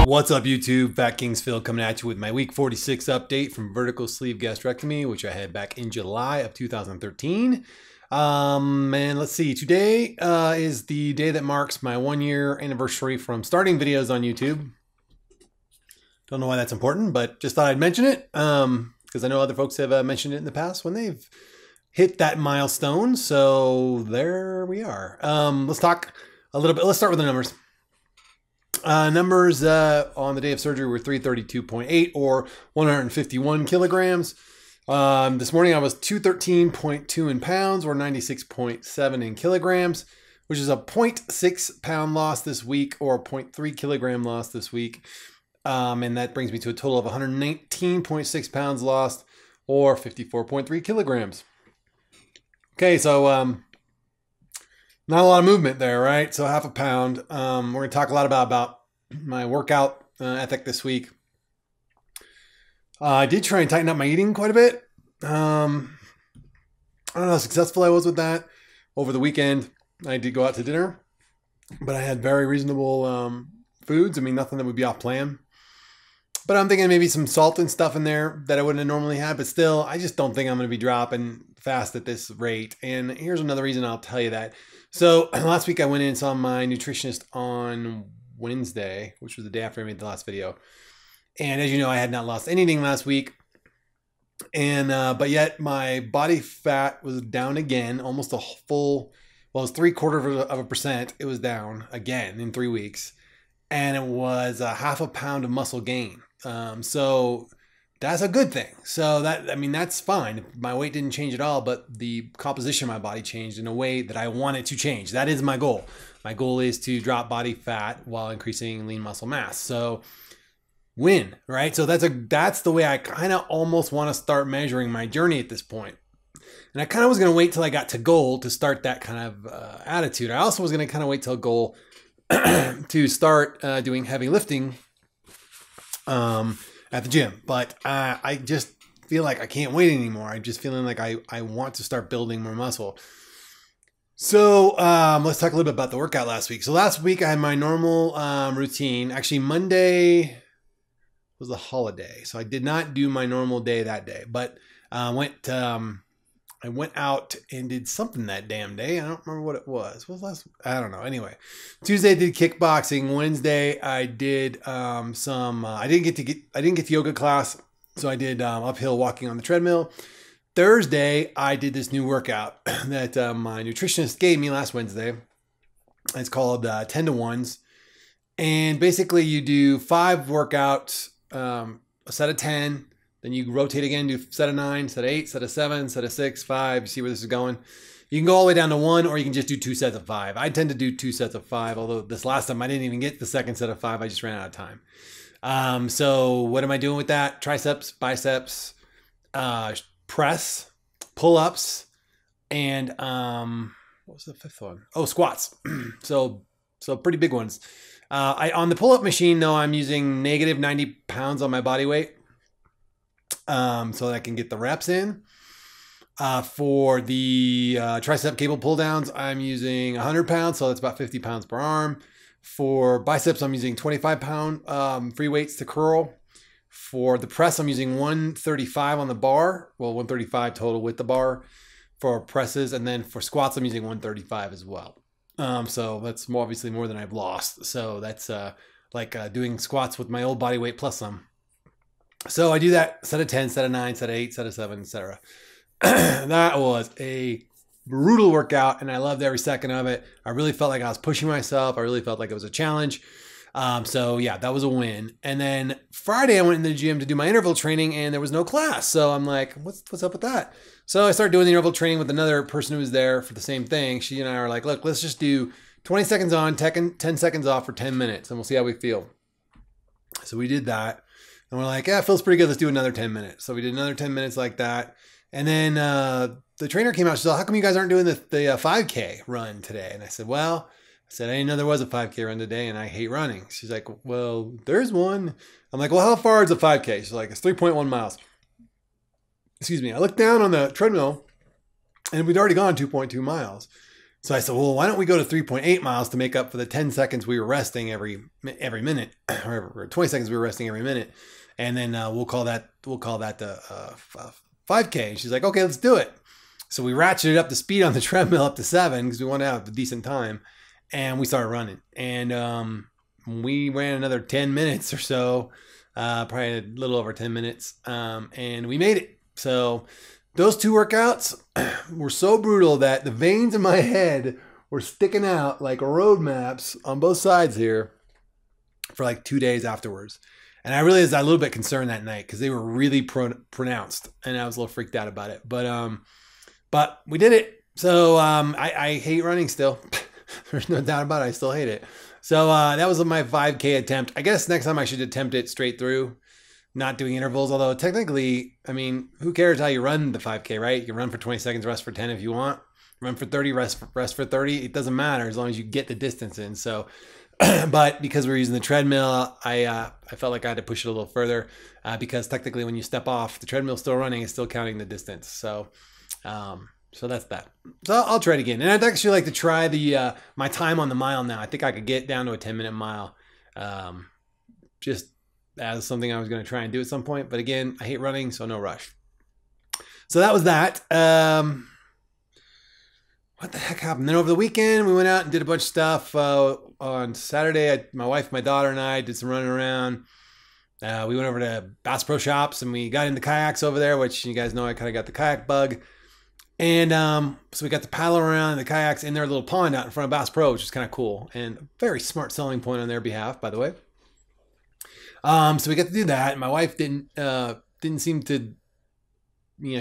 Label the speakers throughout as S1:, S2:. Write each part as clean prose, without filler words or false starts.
S1: What's up, YouTube? FatKings Phil coming at you with my week 46 update from vertical sleeve gastrectomy, which I had back in July of 2013. And let's see, today is the day that marks my 1-year anniversary from starting videos on YouTube. Don't know why that's important, but just thought I'd mention it because I know other folks have mentioned it in the past when they've hit that milestone. So there we are. Let's talk a little bit. Let's start with the numbers. Numbers on the day of surgery were 332.8 or 151 kilograms. This morning I was 213.2 in pounds or 96.7 in kilograms, which is a 0.6 pound loss this week or a 0.3 kilogram loss this week. And that brings me to a total of 119.6 pounds lost or 54.3 kilograms. Okay, so not a lot of movement there, right? So half a pound. We're going to talk a lot about my workout ethic this week. I did try and tighten up my eating quite a bit. I don't know how successful I was with that. Over the weekend, I did go out to dinner, but I had very reasonable foods. I mean, nothing that would be off plan. But I'm thinking maybe some salt and stuff in there that I wouldn't have normally had. But still, I just don't think I'm going to be dropping fast at this rate. And here's another reason I'll tell you that. So last week I went in and saw my nutritionist on Wednesday, which was the day after I made the last video. And as you know, I had not lost anything last week. And but yet my body fat was down again, almost a full, well, it was 0.75%. It was down again in 3 weeks. And it was a half a pound of muscle gain. So that's a good thing. So that, I mean, that's fine. My weight didn't change at all, but the composition of my body changed in a way that I want it to change. That is my goal. My goal is to drop body fat while increasing lean muscle mass. So win, right? So that's the way I kind of almost want to start measuring my journey at this point. And I kind of was going to wait till I got to goal to start that kind of attitude. I also was going to kind of wait till goal to start doing heavy lifting at the gym. But I just feel like I can't wait anymore. I'm just feeling like I want to start building more muscle. So let's talk a little bit about the workout last week. So last week I had my normal routine. Actually, Monday was a holiday, so I did not do my normal day that day. But I went out and did something that damn day. I don't remember what it was. What was last? I don't know. Anyway, Tuesday I did kickboxing. Wednesday I did I didn't get to yoga class, so I did uphill walking on the treadmill. Thursday I did this new workout that my nutritionist gave me last Wednesday. It's called 10 to 1s, and basically you do 5 workouts, a set of 10. Then you rotate again, do set of 9, set of 8, set of 7, set of 6, 5. You see where this is going? You can go all the way down to 1, or you can just do 2 sets of 5. I tend to do 2 sets of 5, although this last time I didn't even get the second set of 5. I just ran out of time. So what am I doing with that? Triceps, biceps, press, pull-ups, and what was the 5th one? Oh, squats. so pretty big ones. On the pull-up machine, though, I'm using negative 90 pounds on my body weight. So that I can get the reps in. For the tricep cable pull downs, I'm using 100 pounds. So that's about 50 pounds per arm. For biceps, I'm using 25 pound free weights to curl. For the press, I'm using 135 on the bar. Well, 135 total with the bar for presses. And then for squats, I'm using 135 as well. So that's obviously more than I've lost. So that's like doing squats with my old body weight plus some. So I do that set of 10, set of 9, set of 8, set of 7, etc. That was a brutal workout, and I loved every second of it. I really felt like I was pushing myself. I really felt like it was a challenge. So yeah, that was a win. And then Friday I went in the gym to do my interval training, and there was no class. So I'm like, what's up with that? So I started doing the interval training with another person who was there for the same thing. She and I are like, look, let's just do 20 seconds on, 10 seconds off for 10 minutes, and we'll see how we feel. So we did that. And we're like, yeah, it feels pretty good. Let's do another 10 minutes. So we did another 10 minutes like that. And then the trainer came out. She said, how come you guys aren't doing the 5K run today? And I said, well, I didn't know there was a 5K run today, and I hate running. She's like, well, there's one. I'm like, well, how far is a 5K? She's like, it's 3.1 miles. Excuse me. I looked down on the treadmill, and we'd already gone 2.2 miles. So I said, well, why don't we go to 3.8 miles to make up for the 10 seconds we were resting every minute, or 20 seconds we were resting every minute, and then we'll call that the 5K. And she's like, okay, let's do it. So we ratcheted up the speed on the treadmill up to 7 because we wanted to have a decent time, and we started running. And we ran another 10 minutes or so, probably a little over 10 minutes, and we made it. So those 2 workouts were so brutal that the veins in my head were sticking out like road maps on both sides here for like 2 days afterwards. And I really was a little bit concerned that night because they were really pronounced, and I was a little freaked out about it. But we did it. So I hate running still. There's no doubt about it. I still hate it. So that was my 5K attempt. I guess next time I should attempt it straight through, not doing intervals. Although technically, I mean, who cares how you run the 5K, right? You can run for 20 seconds, rest for 10 if you want. Run for 30, rest for 30. It doesn't matter as long as you get the distance in. So, but because we're using the treadmill, I felt like I had to push it a little further because technically when you step off, the treadmill's still running, it's still counting the distance. So, so that's that. So I'll try it again. And I'd actually like to try the my time on the mile now. I think I could get down to a 10-minute mile. Just as something I was going to try and do at some point. But again, I hate running, so no rush. So that was that. What the heck happened? Then over the weekend, we went out and did a bunch of stuff. On Saturday, my wife, my daughter, and I did some running around. We went over to Bass Pro Shops, and we got into kayaks over there, which you guys know I kind of got the kayak bug. And so we got to paddle around in the kayaks in their little pond out in front of Bass Pro, which is kind of cool. And a very smart selling point on their behalf, by the way. So we got to do that. And my wife didn't seem to,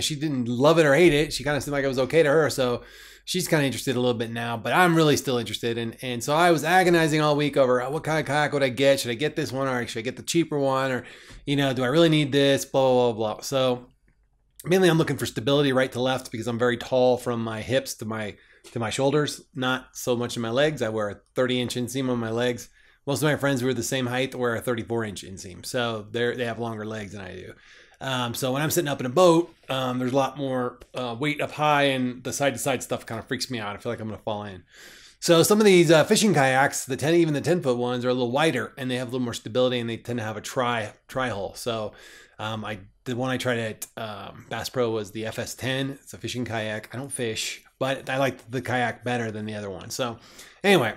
S1: she didn't love it or hate it. She kind of seemed like it was okay to her. So she's kind of interested a little bit now, but I'm really still interested. And so I was agonizing all week over what kind of kayak would I get? Should I get this one, or should I get the cheaper one? Or, do I really need this? Blah, blah, blah, blah. So mainly I'm looking for stability right to left because I'm very tall from my hips to my shoulders, not so much in my legs. I wear a 30-inch inseam on my legs. Most of my friends who are the same height wear a 34-inch inseam. So they have longer legs than I do. So when I'm sitting up in a boat, there's a lot more weight up high, and the side-to-side stuff kind of freaks me out. I feel like I'm going to fall in. So some of these fishing kayaks, even the 10-foot ones, are a little wider, and they have a little more stability, and they tend to have a tri-hull. So the one I tried at Bass Pro was the FS10. It's a fishing kayak. I don't fish, but I like the kayak better than the other one. So anyway,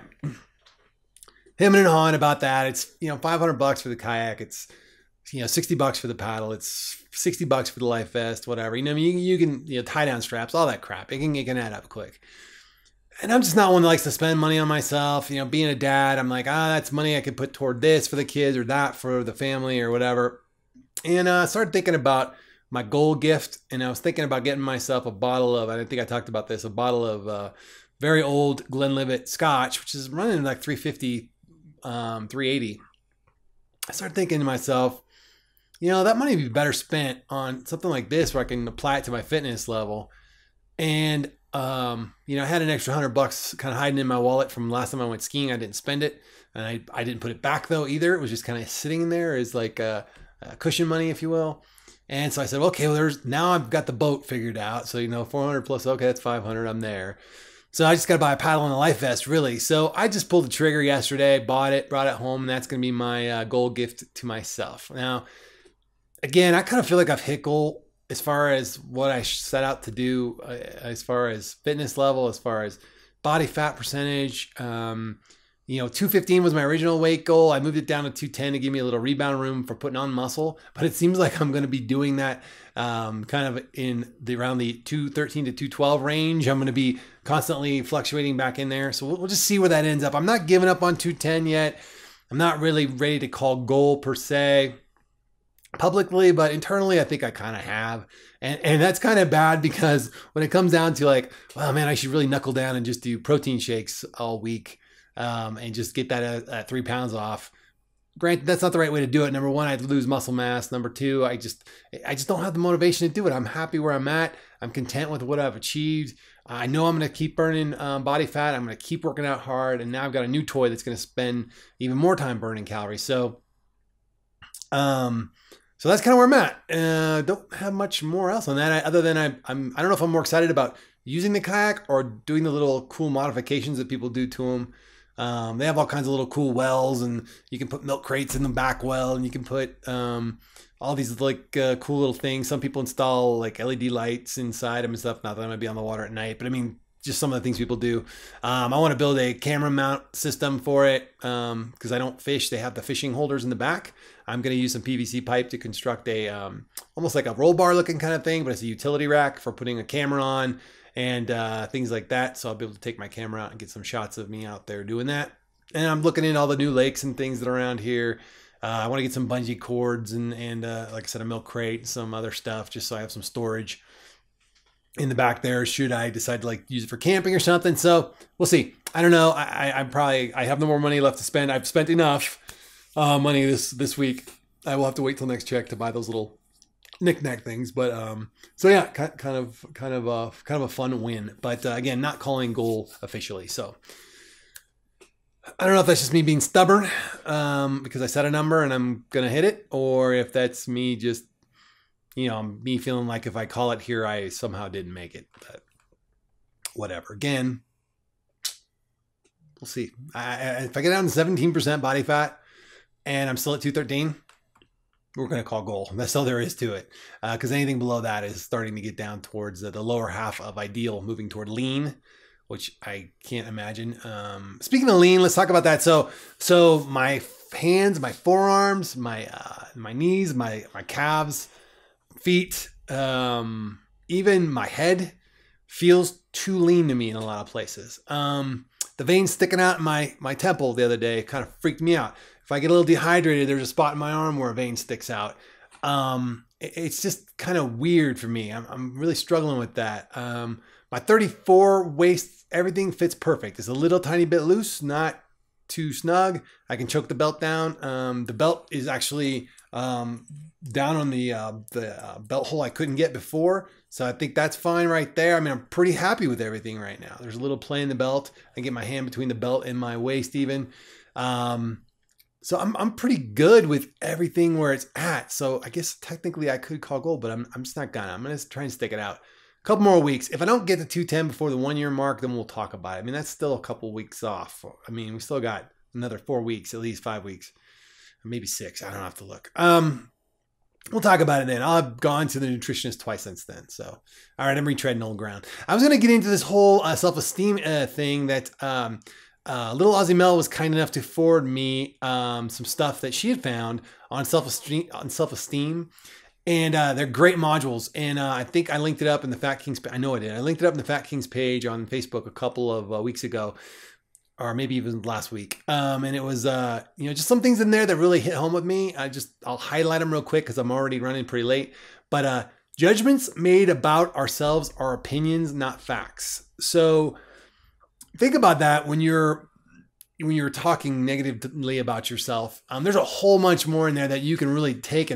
S1: hemming and hawing about that. It's $500 for the kayak. It's $60 for the paddle. It's $60 for the life vest, whatever. You can tie down straps, all that crap. It can add up quick. And I'm just not one that likes to spend money on myself. Being a dad, I'm like, that's money I could put toward this for the kids or that for the family or whatever. And I started thinking about my goal gift, and I was thinking about getting myself a bottle of, I think I talked about this, a bottle of very old Glenlivet Scotch, which is running like $350, $380. I started thinking to myself, that money would be better spent on something like this where I can apply it to my fitness level. And, I had an extra $100 kind of hiding in my wallet from last time I went skiing. I didn't spend it, and I didn't put it back though either. It was just kind of sitting there as like cushion money, if you will. And so I said, okay, well, now I've got the boat figured out. So, 400 plus, okay, that's 500. I'm there. So I just got to buy a paddle and a life vest, really. So I just pulled the trigger yesterday, bought it, brought it home, and that's going to be my goal gift to myself. Now, again, I kind of feel like I've hit goal as far as what I set out to do, as far as fitness level, as far as body fat percentage. 215 was my original weight goal. I moved it down to 210 to give me a little rebound room for putting on muscle. But it seems like I'm going to be doing that kind of around the 213 to 212 range. I'm going to be constantly fluctuating back in there. So we'll just see where that ends up. I'm not giving up on 210 yet. I'm not really ready to call goal per se publicly, but internally I think I kind of have. And that's kind of bad because when it comes down to like, well, man, I should really knuckle down and just do protein shakes all week. And just get that at 3 pounds off. Granted, that's not the right way to do it. Number one, I'd lose muscle mass. Number two, I just don't have the motivation to do it. I'm happy where I'm at. I'm content with what I've achieved. I know I'm going to keep burning body fat. I'm going to keep working out hard. And now I've got a new toy that's going to spend even more time burning calories. So that's kind of where I'm at. Don't have much more else on that. Other than I don't know if I'm more excited about using the kayak or doing the little cool modifications that people do to them. They have all kinds of little cool wells, and you can put milk crates in the back well, and you can put all these like cool little things. Some people install like LED lights inside them and stuff. Not that I'm gonna be on the water at night, but I mean, just some of the things people do. I want to build a camera mount system for it because I don't fish. They have the fishing holders in the back. I'm going to use some PVC pipe to construct a almost like a roll bar looking kind of thing, but it's a utility rack for putting a camera on and things like that. So I'll be able to take my camera out and get some shots of me out there doing that. And I'm looking at all the new lakes and things that are around here. I want to get some bungee cords and like I said, a milk crate, some other stuff, just so I have some storage in the back there should I decide to like use it for camping or something. So we'll see. I don't know. I have no more money left to spend. I've spent enough money this week. I will have to wait till next check to buy those little knick-knack things. But so yeah, kind of a fun win. But again, not calling goal officially. So I don't know if that's just me being stubborn because I set a number and I'm gonna hit it, or if that's me just, you know, me feeling like if I call it here, I somehow didn't make it. But whatever. Again, we'll see. If I get down to 17% body fat and I'm still at 213, we're going to call goal. That's all there is to it. Because anything below that is starting to get down towards the lower half of ideal, moving toward lean, which I can't imagine. Speaking of lean, let's talk about that. So my hands, my forearms, my knees, my calves, feet, even my head feels too lean to me in a lot of places. The veins sticking out in my temple the other day kind of freaked me out. If I get a little dehydrated, there's a spot in my arm where a vein sticks out. It's just kind of weird for me. I'm really struggling with that. My 34 waist, everything fits perfect. It's a little tiny bit loose, not too snug. I can choke the belt down. The belt is actually down on the belt hole I couldn't get before. So I think that's fine right there. I mean, I'm pretty happy with everything right now. There's a little play in the belt. I can get my hand between the belt and my waist even. So I'm pretty good with everything where it's at. So I guess technically I could call gold, but I'm just not gonna. I'm gonna try and stick it out. A couple more weeks. If I don't get to 210 before the 1 year mark, then we'll talk about it. I mean, that's still a couple weeks off. I mean, we still got another 4 weeks, at least 5 weeks, maybe 6. I don't have to look. We'll talk about it then. I've gone to the nutritionist twice since then. So, all right, I'm retreading old ground. I was going to get into this whole self-esteem thing that little Aussie Mel was kind enough to forward me some stuff that she had found on self-esteem. And they're great modules. And I think I linked it up in the FatKings. I know I did. I linked it up in the FatKings page on Facebook a couple of weeks ago, or maybe even last week. And it was, just some things in there that really hit home with me. I'll highlight them real quick because I'm already running pretty late. But judgments made about ourselves are opinions, not facts. So think about that when you're talking negatively about yourself. There's a whole bunch more in there that you can really take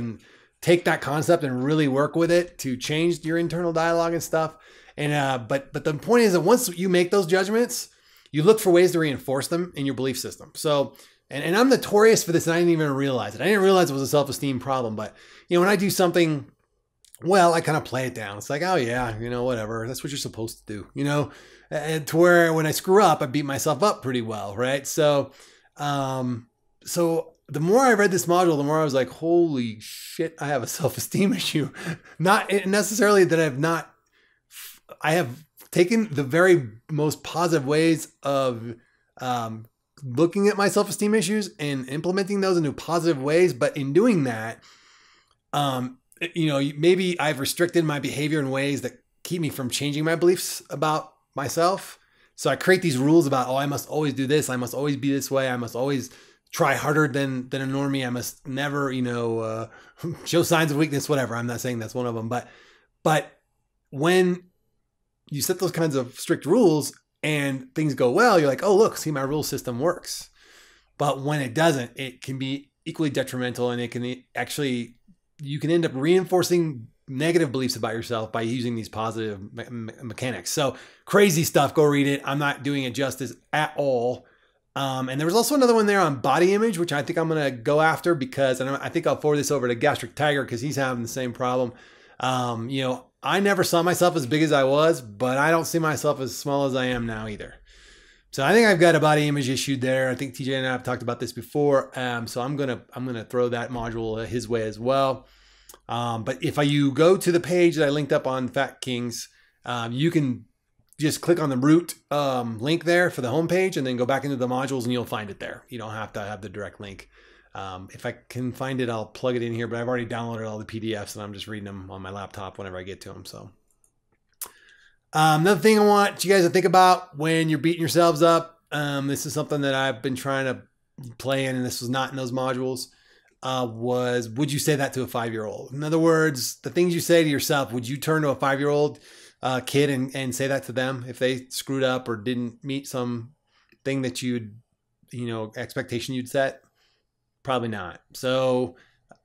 S1: that concept and really work with it to change your internal dialogue and stuff. And but the point is that once you make those judgments, you look for ways to reinforce them in your belief system. So, and I'm notorious for this, and I didn't even realize it. I didn't realize it was a self-esteem problem, but when I do something well, I kind of play it down. It's like, oh yeah, whatever. That's what you're supposed to do, and to where when I screw up, I beat myself up pretty well, right? So, the more I read this module, the more I was like, holy shit, I have a self-esteem issue. Not necessarily that I have taken the very most positive ways of looking at my self-esteem issues and implementing those into positive ways. But in doing that, maybe I've restricted my behavior in ways that keep me from changing my beliefs about myself. So I create these rules about, I must always do this. I must always be this way. I must always try harder than a normie. I must never, show signs of weakness, whatever. I'm not saying that's one of them, but when you set those kinds of strict rules and things go well, you're like, oh, look, see, my rule system works. But when it doesn't, it can be equally detrimental, and it can actually, you can end up reinforcing negative beliefs about yourself by using these positive mechanics. So crazy stuff. Go read it. I'm not doing it justice at all. And there was also another one there on body image, which I think I'm going to go after because I think I'll forward this over to Gastric Tiger because he's having the same problem. I never saw myself as big as I was, but I don't see myself as small as I am now either. So I think I've got a body image issue there. I think TJ and I have talked about this before. So I'm gonna throw that module his way as well. But if you go to the page that I linked up on FatKings, you can just click on the root link there for the homepage and then go back into the modules and you'll find it there. You don't have to have the direct link. If I can find it, I'll plug it in here, but I've already downloaded all the PDFs and I'm just reading them on my laptop whenever I get to them. So another thing I want you guys to think about when you're beating yourselves up, this is something that I've been trying to play in, and this was not in those modules, was would you say that to a 5-year-old? In other words, the things you say to yourself, would you turn to a 5-year-old kid and say that to them if they screwed up or didn't meet some thing that expectation you'd set? Probably not. So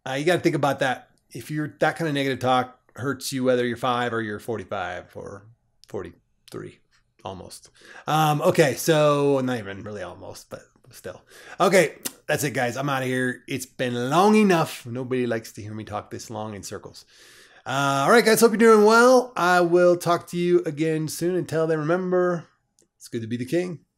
S1: you got to think about that. If that kind of negative talk hurts you, whether you're 5 or you're 45 or 43, almost. Okay, so not even really almost, but still. Okay, that's it, guys. I'm out of here. It's been long enough. Nobody likes to hear me talk this long in circles. All right, guys, hope you're doing well. I will talk to you again soon. Until then, remember, it's good to be the king.